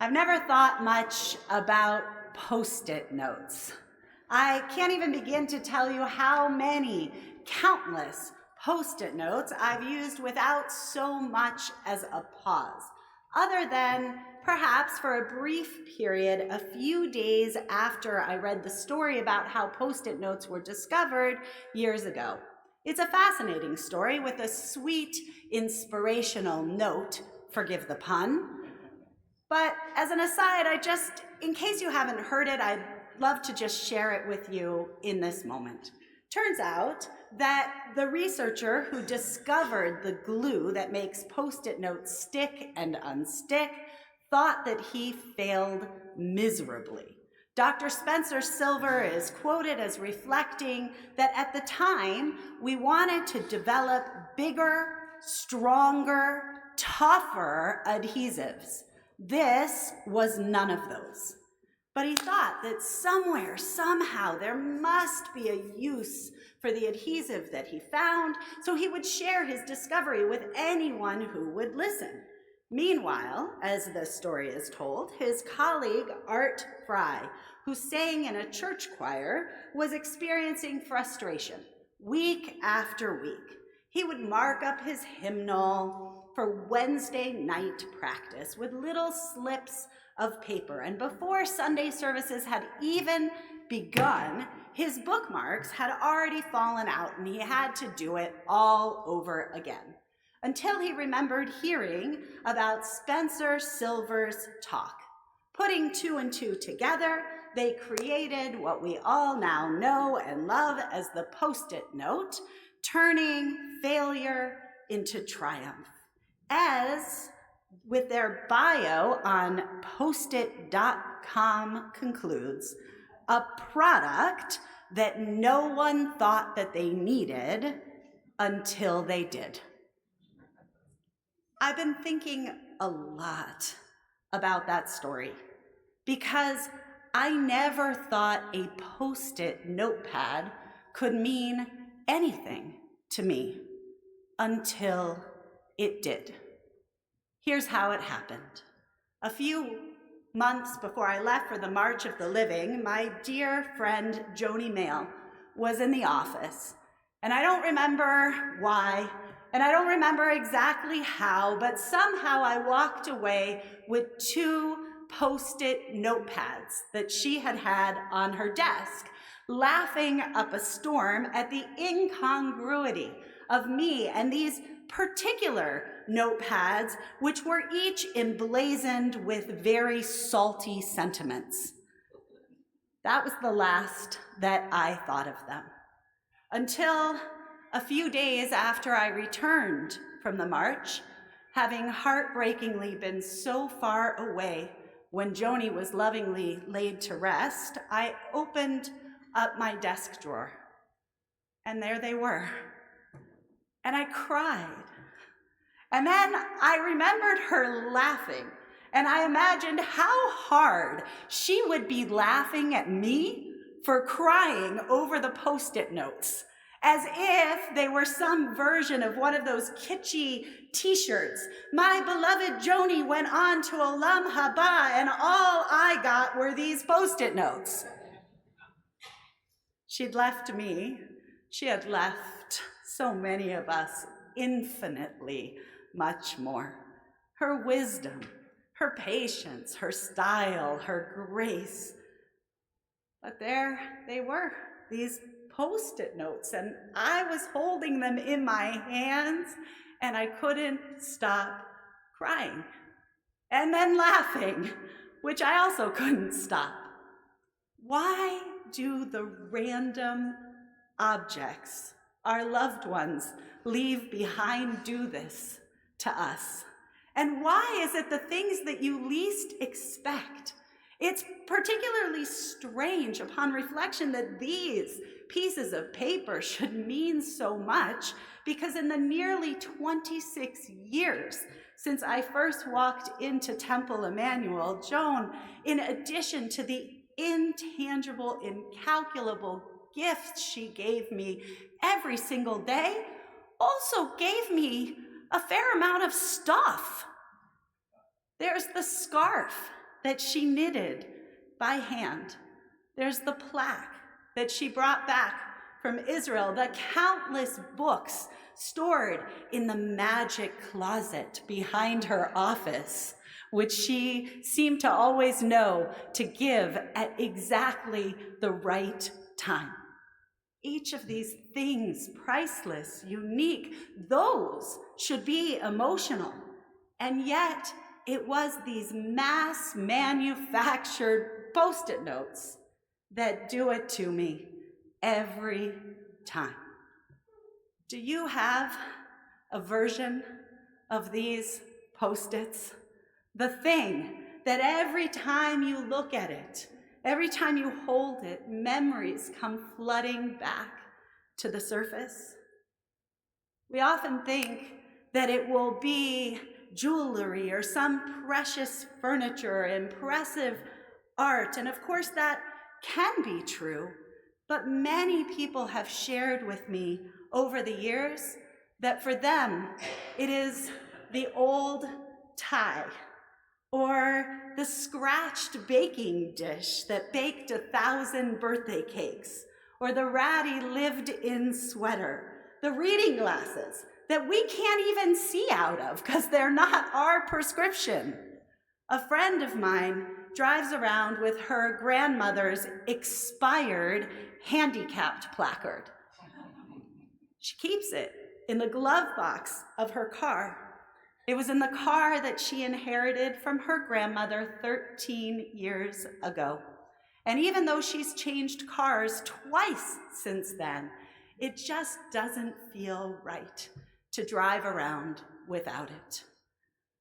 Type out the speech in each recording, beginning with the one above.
I've never thought much about Post-it notes. I can't even begin to tell you how many countless Post-it notes I've used without so much as a pause, other than perhaps for a brief period a few days after I read the story about how Post-it notes were discovered years ago. It's a fascinating story with a sweet, inspirational note, forgive the pun. But as an aside, in case you haven't heard it, I'd love to just share it with you in this moment. Turns out that the researcher who discovered the glue that makes Post-it notes stick and unstick thought that he failed miserably. Dr. Spencer Silver is quoted as reflecting that at the time, we wanted to develop bigger, stronger, tougher adhesives. This was none of those. But he thought that somewhere, somehow, there must be a use for the adhesive that he found, so he would share his discovery with anyone who would listen. Meanwhile, as the story is told, his colleague Art Fry, who sang in a church choir, was experiencing frustration week after week. He would mark up his hymnal for Wednesday night practice with little slips of paper, and before Sunday services had even begun, his bookmarks had already fallen out and he had to do it all over again, until he remembered hearing about Spencer Silver's talk. Putting two and two together, they created what we all now know and love as the Post-it note, turning failure into triumph. As with their bio on postit.com concludes, a product that no one thought that they needed until they did. I've been thinking a lot about that story because I never thought a Post-it notepad could mean anything to me until it did. Here's how it happened. A few months before I left for the March of the Living, my dear friend Joni Mail was in the office. And I don't remember why, and I don't remember exactly how, but somehow I walked away with 2 Post-it notepads that she had had on her desk, laughing up a storm at the incongruity of me and these particular notepads, which were each emblazoned with very salty sentiments. That was the last that I thought of them, until a few days after I returned from the march, having heartbreakingly been so far away when Joni was lovingly laid to rest, I opened up my desk drawer, and there they were. And I cried. And then I remembered her laughing, and I imagined how hard she would be laughing at me for crying over the Post-it notes, as if they were some version of one of those kitschy t-shirts. My beloved Joni went on to Olam Haba, and all I got were these Post-it notes. She'd left me. She had left so many of us infinitely much more. Her wisdom, her patience, her style, her grace. But there they were, these Post-it notes, and I was holding them in my hands, and I couldn't stop crying. And then laughing, which I also couldn't stop. Why do the random objects our loved ones leave behind do this to us? And why is it the things that you least expect? It's particularly strange upon reflection that these pieces of paper should mean so much, because in the nearly 26 years since I first walked into Temple Emmanuel, Joan, in addition to the intangible, incalculable gifts she gave me every single day, also gave me a fair amount of stuff. There's the scarf that she knitted by hand. There's the plaque that she brought back from Israel, the countless books stored in the magic closet behind her office, which she seemed to always know to give at exactly the right time. Each of these things, priceless, unique, those should be emotional. And yet, it was these mass manufactured Post-it notes that do it to me every time. Do you have a version of these Post-its? The thing that every time you look at it, every time you hold it, memories come flooding back to the surface? We often think that it will be jewelry or some precious furniture, impressive art, and of course that can be true, but many people have shared with me over the years that for them it is the old tie or the scratched baking dish that baked 1,000 birthday cakes, or the ratty lived-in sweater, the reading glasses that we can't even see out of because they're not our prescription. A friend of mine drives around with her grandmother's expired handicapped placard. She keeps it in the glove box of her car. It was in the car that she inherited from her grandmother 13 years ago. And even though she's changed cars twice since then, it just doesn't feel right to drive around without it.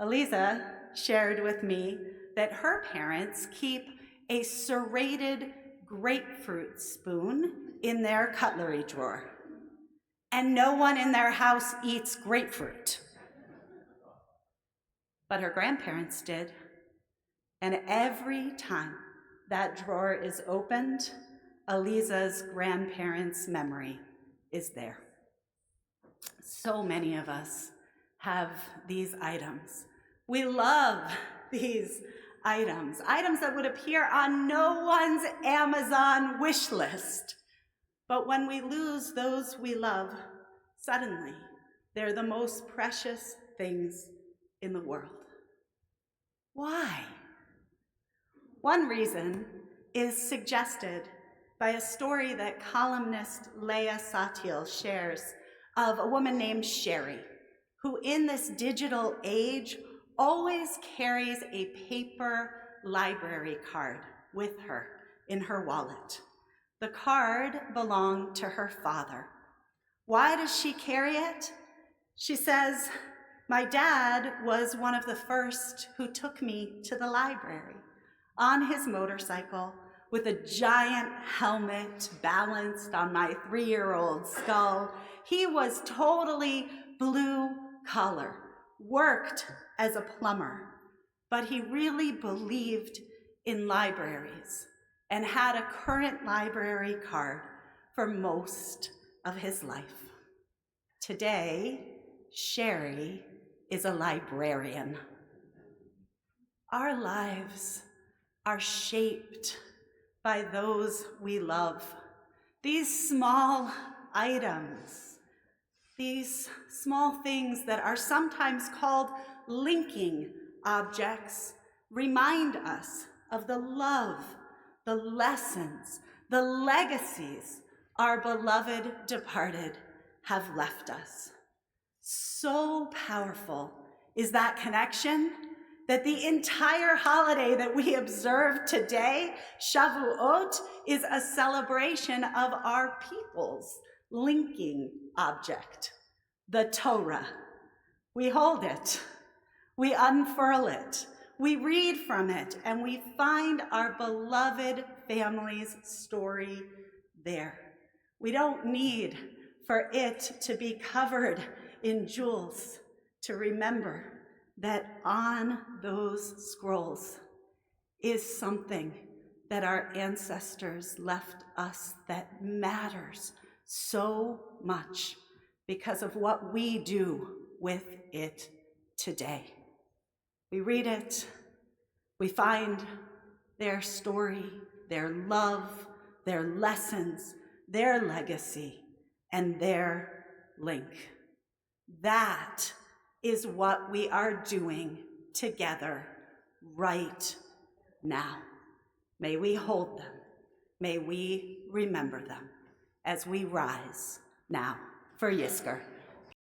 Eliza shared with me that her parents keep a serrated grapefruit spoon in their cutlery drawer, and no one in their house eats grapefruit. But her grandparents did, and every time that drawer is opened, Eliza's grandparents' memory is there. So many of us have these items. We love these items that would appear on no one's Amazon wish list. But when we lose those we love, suddenly they're the most precious things in the world. Why? One reason is suggested by a story that columnist Leah Satil shares of a woman named Sherry, who in this digital age always carries a paper library card with her in her wallet. The card belonged to her father. Why does she carry it? She says, "My dad was one of the first who took me to the library on his motorcycle with a giant helmet balanced on my 3-year-old skull. He was totally blue collar, worked as a plumber, but he really believed in libraries and had a current library card for most of his life." Today, Sherry is a librarian. Our lives are shaped by those we love. These small items, these small things that are sometimes called linking objects, remind us of the love, the lessons, the legacies our beloved departed have left us. So powerful is that connection that the entire holiday that we observe today, Shavuot, is a celebration of our people's linking object, the Torah. We hold it, we unfurl it, we read from it, and we find our beloved family's story there. We don't need for it to be covered in jewels to remember that on those scrolls is something that our ancestors left us that matters so much because of what we do with it today. We read it, We find their story, their love, their lessons, their legacy, and their link. That is what we are doing together right now. May we hold them. May we remember them as we rise now for Yisker.